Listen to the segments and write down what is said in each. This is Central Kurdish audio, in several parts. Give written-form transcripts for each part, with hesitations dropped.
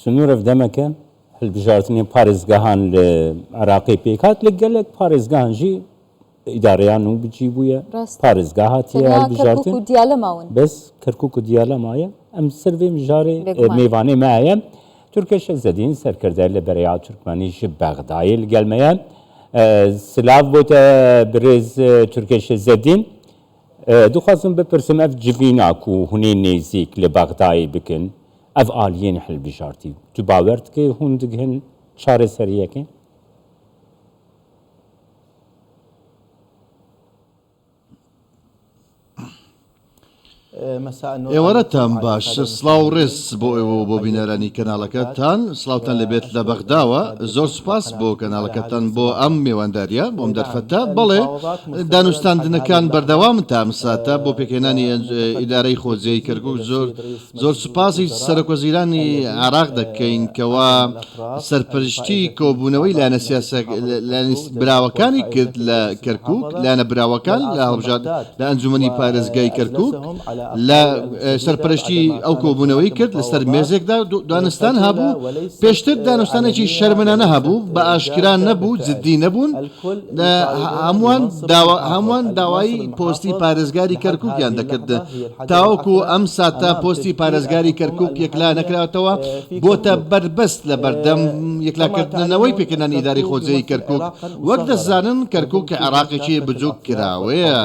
سنور دمكان هالبجارتني بارزگاهان العراقي بيكات لقلك بارزگاهان جي إداريانو بتجيبويا بارزگاهاتي هالبجارتن بس كركوك ديالا مايا ام سرفي مجاري ميواني معايا تركيش الزدين سركردار لبريات تركماني جي بغداي القلميا سلاف بوتا بريز تركيش الزدين دخلتم بپرسم اف جبيناكو هني نيزيك لبغداي بكن اف آليين حل بجارتي تو باورت که هندگهن چاره سریه که ئێوەرەتان باش سڵاو ڕێز بۆ ئێوە بۆ بینەرانی کەناڵەکەتان سڵاوتان لەبێت لە بەغداوە زۆر سوپاس بۆ کەناڵەکەکەتان بۆ ئەم میێوانداریە بۆم دەرفەتە بەڵێ دانوستاندنەکان بەردەوامن تا ئەم ساتە بۆ پێکهێنانی ئیدارەی خۆجێی کەرکووک زۆر سوپاسی سەرۆکوەزیرانی عێراق دەکەین کەوا سەرپەرشتی کۆبوونەوەی لایەنە سیاسە براوەکانی کرد لە کەرکووک لایەنە براوەکان لە هەڵبژار لە ئەنجومەنی پارێزگای کەرکووک لە سەرپەرشتی ئەو کۆبوونەوەی کرد لەسەر مێزێکدا دانستان هەبوو پێشتر دانوستانێکی شەرمەنانە هەبوو بە ئاشکرا نەبوو جددی نەبوون هەمووان داوای پۆستی پارێزگاری کەرکووکیان دەکرد تاوەکو ئەم ساتە پۆستی پارێزگاری کەرکووک یەکلا نەکراوەتەوە بۆتە بربەست لە بەردەم یەکلاکردنەوەی پێکردنی ئیداری خۆجێی کەرکووک وەک دەزانن کەرکووک عێراقێکی بچووک کراوەیە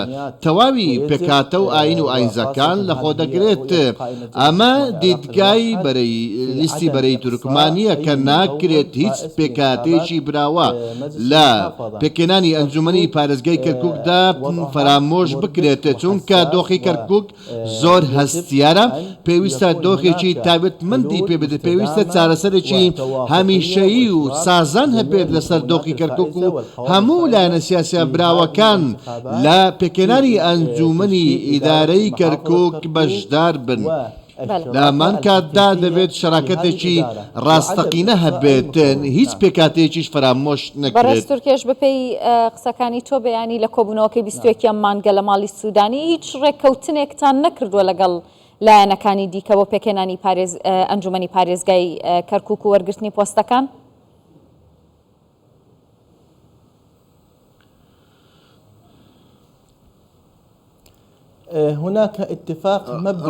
تەواوی پێکاتە و ئاین و ئاینزەکان لە خۆ دەگرێت ئەمە دیدگای بەرەی لیستی بەرەی تورکمانیە کە ناکرێت هیچ پێکاتێکی براوە لە پێکێنانی ئەنجومەنی پارێزگای کەرکووکدا فەرامۆش بکرێت چونکە دۆخی کەرکووک زۆر هەستیارە پێویستە دۆخێکی تایبەتمەندی پێ بدرێت پێویستە چارەسەرێکی هەمیشەیی و سازان هەبێت لەسەر دۆخی کەرکووک و هەموو لایەنە سیاسە براوەکان لە پێکێنانی ئەنجومەنی ئیدارەی کەرکووک بەشدار بن لامان کاتدا دەبێت شەراکەتێکی ڕاستەقینە هەبێت هیچ پێکاتێکیش فرامۆش نەکرێت. بەڕێز تورکێش بەپێی قسەکانی تۆ بەیانی لە کۆبوونەوەکەی 21 مانگە لە ماڵی سوودانی هیچ ڕێککەوتنێکتان نەکردووە لەگەڵ لایەنەکانی دیکە بۆ پێکێنانی ئەنجومەنی پارێزگای کەرکووک و وەرگرتنی پۆستەکان؟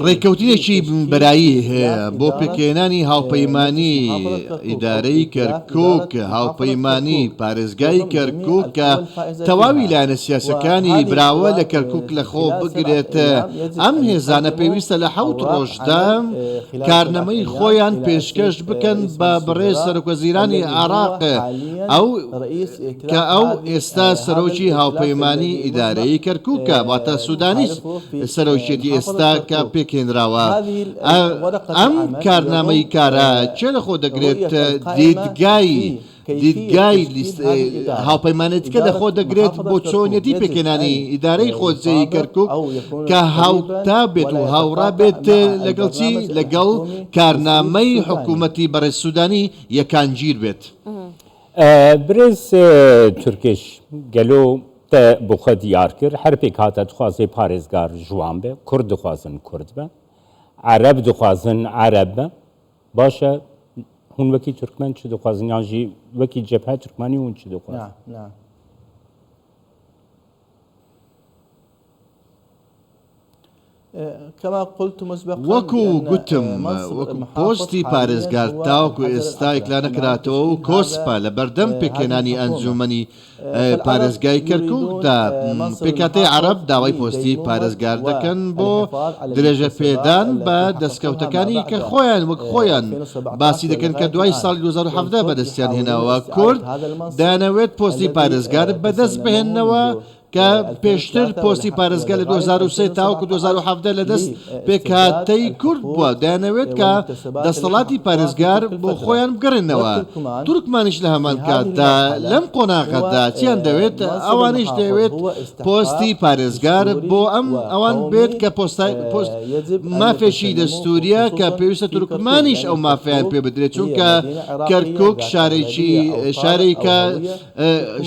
ڕێککەوتنێکی بەرایی هەیە بۆ پێکێنانی هاوپەیمانی ئیدارەی کەرکووک هاوپەیمانی پارێزگای کەرکووک کە تەواوی لایەنە سیاسەکانی براوە لە کەرکووک لەخۆ بگرێت ئەم هێزانە پێویستە لە 7 ڕۆژدا کارنەمەی خۆیان پێشکەش بکەن بە بەڕێز سەرۆکوەزیرانی عێراق کە ئەو ئێستا سەرۆکی هاوپەیمانی ئیدارەی کەرکووکە واتە سوودانیش سەرۆکیەتی ئێستا کە پێکێنراوە ئەم کارنامەی کارە چێ لە خۆ دەگرێت دیدگای هاوپەیمانەتیکە لە خۆ دەگرێت بۆ چۆنیەتی پێکێنانی ئیدارەی خۆجێی کەرکووک کە هاوتا بێت و هاوڕا بێت لەگەڵ چی لەگەڵ کارنامەی حکوومەتی بەڕێز سوودانی یەکانگیر بێت. برێز تورکێش گەلۆ بۆ خۆ دیار کرد هەر پێک هاتە دخوازێ پارێزگار جوان بێ کورد دخوازن کورد بە عەرەب دخوازن عەرەب بە باشە هون وەکی تورکمەن چ دخوازن یانژی وەکی جەبهە تورکمانی هون چ دخوازن وەکو گوتم وەکو پۆستی پارێزگار تاوەکو ئێستا ئیکلا نەکراتەوە و کۆسپە لە بەردەم پێکێنانی ئەنجومەنی پارێزگای کەرکووکدا پێکاتەی عەرەب داوای پۆستی پارێزگار دەکەن بۆ درێژە پێدان بە دەستکەوتەکانی کە خۆیان وەک خۆیان باسی دەکەن کە دوای ساڵی 2017 بەدەستیان هێناوە کورد دەیانەوێت پۆستی پارێزگار بەدەست بهێننەوە کە پێشتر پۆستی پارێزگار لە 2003 تاوەکو 2017 لەدەست پێکهاتەی کورد بووە دەیانەوێت کە دەسەڵاتی پارێزگار بۆ خۆیان بگەڕێنەوە تورکمانیش لە هەمان کاتدا لەم قۆناغەدا چیان دەوێت ئەوانیش دەوێت پۆستی پارێزگار بۆ ئەوان بێت کە مافێکی دەستوریە کە پێویستە تورکمانیش ئەو مافیان پێ بدرێت چونکە کەرکووک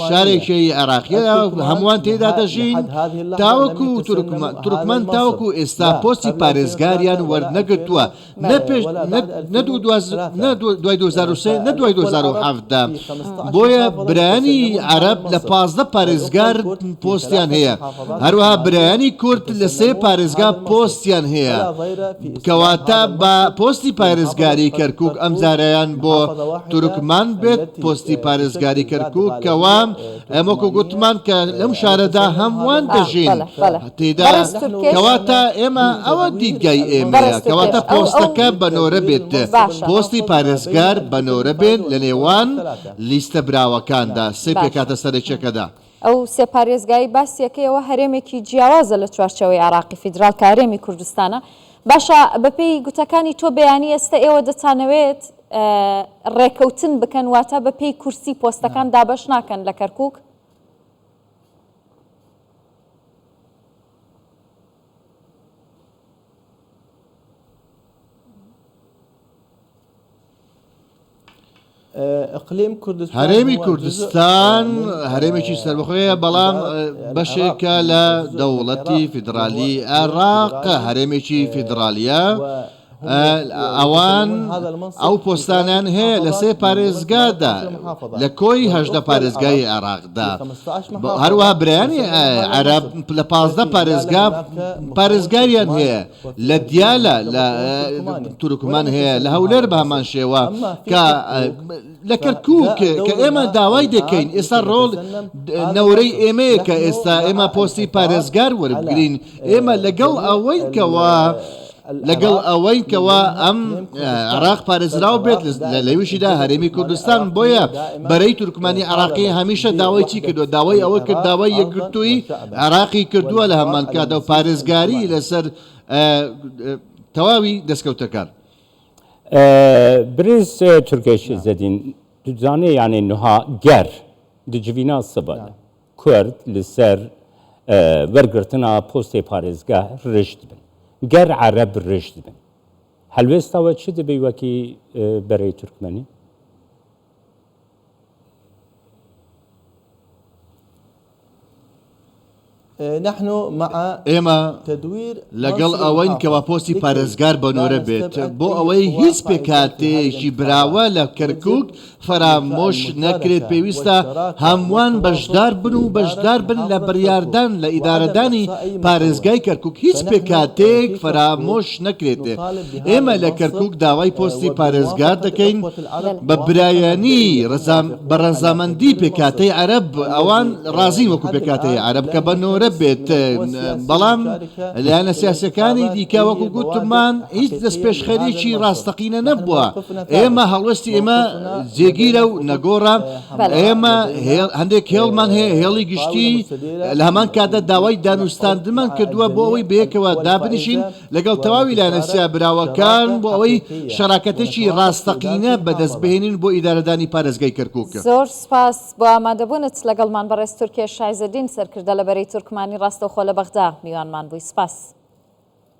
شارێکی عێراقیە هەمووان تێدا دەژین تاوەکو تورکمان تاوەکو ئێستا پۆستی پارێزگاریان وەرنەگرتووە دوای 2023 نە دوای 2017 بۆیە برایانی عەرەب لە 15 پارێزگار پۆستیان هەیە هەروەها برایانی کورد لە 3 پارێزگا پۆستیان هەیە کەواتە بە پۆستی پارێزگاری کەرکووک ئەم جارەیان بۆ تورکمان بێت پۆستی پارێزگاری کەرکووک کەوا ئەمەکو گوتمان کە لەم شارەدا هەمووان دەژین تێدا کەواتە ئێمە ئەوە دیدگای ئێمەیە کەواتە پۆستەکە بەنۆرە بێت پۆستی پارێزگار بەنۆرە بێت لە نێوان لیستە براوەکاندا سێ پێکاتە سەرچەکەدا ئەو سێ پارێزگای باسیەکەیەوە هەرێمێکی جیاوازە لە چوارچەوەی عراقی فیدرال کە هەرێمی کوردستانە باشە بەپێی گوتەکانی تۆ بەیانی ئێستا ئێوە دەتانەوێت ڕێکەوتن بکەن واتە بەپێی کورسی پۆستەکان دابەش ناکەن لە کەرکووک هەرێمی کوردستان هەرێمێکی سەربەخۆیە بەڵام بەشێکە لە دەوڵەتی فیدرالی عێراق هەرێمێکی فیدرالیە ئەوان ئەو پۆستانیان هەیە لە 3 پارێزگادا لە کۆی 18 پارێزگای عێراقدا هەروەها برایانی عەرەب لە 15 پارێزگاریان هەیە لە دیالە لە تورکمان هەیە لە هەولێر بە هەمان شێوە کە لە کەرکووک کە ئێمە داوای دەکەین ئێستا ڕۆڵ نەورەی ئێمەیە کە ئێستا ئێمە پۆستی پارێزگار وەربگرین ئێمە لەگەڵ ئەوەی کەوا ئەم عراق پارێزراو بێت لە لەویشیدا هەرێمی کوردستان بۆیە بەرەی تورکمانی عراقی هەمیشە داوای چی کردووە داوای ئەوە کرد داوای یەکگرتووی عراقی کردووە لە هەمان کاتە و پارێزگاری لەسەر تەواوی دەستکەوتەکان برز تورکیش زدین دوزانه یعنی نها گر دجوینا سباله کرد لسر ورگرتنا پست پارێزگاه رشد بن گر عرب رشد بن هەلوێستا وە چ دەبێ وەکی بەرەی تورکمەنی ئێمە لەگەڵ ئەوەین کەوا پۆستی پارێزگار بەنۆرە بێت بۆ ئەوەی هیچ پێکاتێکی براوە لە کەرکووک فرامۆش نەکرێت پێویستە هەمووان بەشدار بن و بەشدار بن لە بڕیاردان لە ئیدارەدانی پارێزگای کەرکووک هیچ پێکاتێک فرامۆش نەکرێت ئێمە لە کەرکووک داوای پۆستی پارێزگار دەکەین بە برایانی بە ڕەزامەندی پێکاتەی عەرەب ئەوان ڕازین وەکو پێکاتەی عەرەب کە بەنۆرە بێت بەڵام لایەنە سیاسەکانی دیکە وەکو گوتمان هیچ دەست پێشخەرێکی ڕاستەقینە نەبووە ئێمە هەڵوەستی ئێمە جێگیرە و نەگۆڕە ئێمە هەندێک هێڵمان هەیە هێڵی گشتی لە هەمان کاتە داوای دانوستاندمان کردووە بۆ ئەوەی بەیەکەوە دابنیشین لەگەڵ تەواوی لایەنە سیابراوەکان بۆ ئەوەی شەراکەتێکی ڕاستەقینە بەدەستبهێنین بۆ ئیدارەدانی پارێزگای کەرکووکە زۆر سپاس بۆ ئامادەبوونت لەگەڵمان بەڕێز تورکێش شایزەدین سەرکردە لە بەرەی تورکمانی ڕاستەوخۆ لە بەغدا میوانمان بووی سپاس